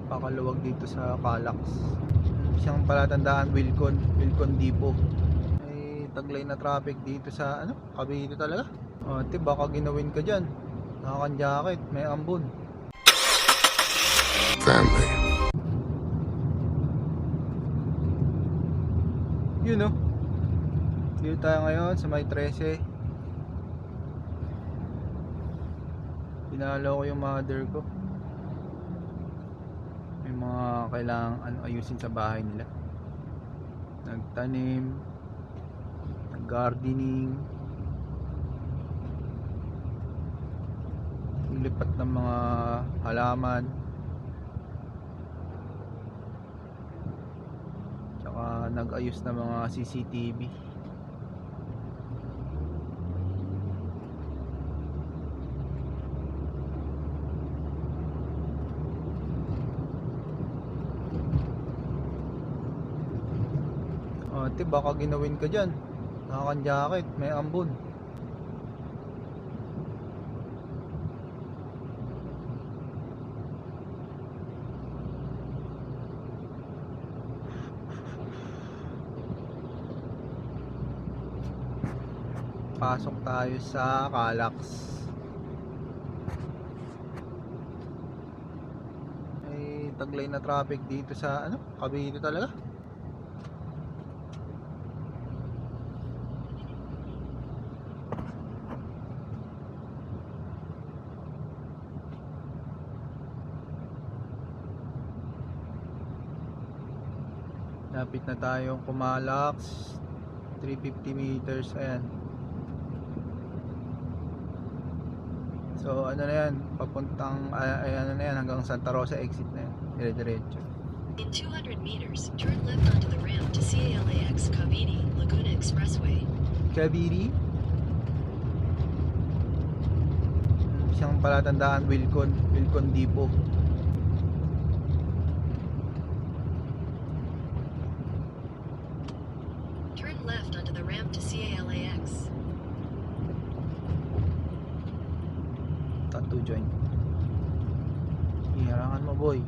Pakaluwag dito sa Calax. Isang palatandaan, Wilcon Depot. May taglay na traffic dito sa Cavite talaga. Ate, baka ginawin ka dyan. Nakakan-jacket, may ambon. Family. Yun oh. Dito tayo ngayon sa may 13. Pinalo ko yung mother ko. May mga kailangang ayusin sa bahay nila. Nagtanim, nag-gardening, lipat ng mga halaman, tsaka nag-ayos ng mga CCTV. Ate, baka ginawin ka dyan. Nakakan-jacket, may ambon. Pasok tayo sa Calax. May taglay na traffic dito sa Cavite talaga. Lapit na tayong Kumalax. 350 meters, ayan. So ano na yan, papuntang ayan na yan, hanggang Santa Rosa exit na yan, dire-diretso. In 200 meters, turn left onto the ramp to CALAX Cavite Laguna Expressway. Cavite. Isang palatandaan, Wilcon Depot. Turn left onto the ramp to CALAX. Tattoo joint. Harangan mo, boy.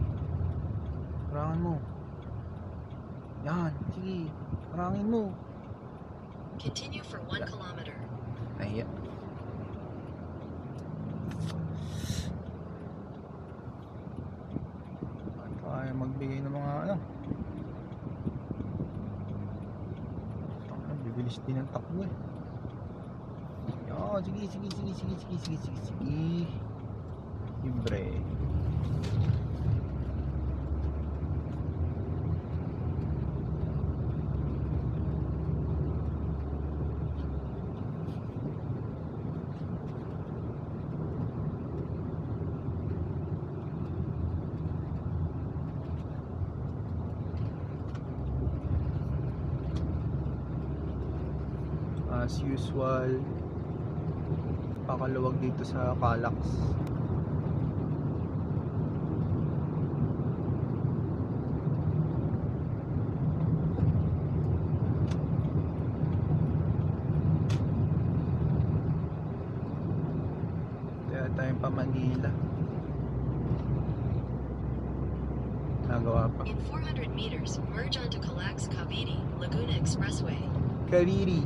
Harangan mo. Yan, sige. Harangin mo. Continue for 1 kilometer. Nahiya. Kaya magbigay ng mga bibilis din ang takbo eh. Yan, sige. Libre. As usual, pakaluwag dito sa Calax. Kaya tayong pa Manila. Nagawa pa. In 400 meters, merge onto Calax Cavite Laguna Expressway. Cavite.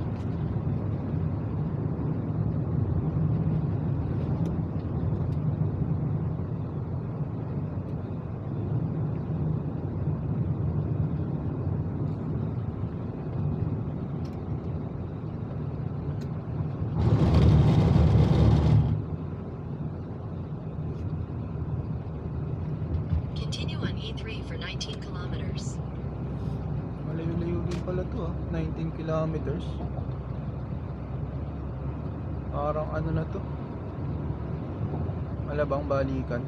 Continue on E3 for 19 kilometers. Malayo-layo din pala to 19 kilometers. Parang ano na to, Malabang balikan.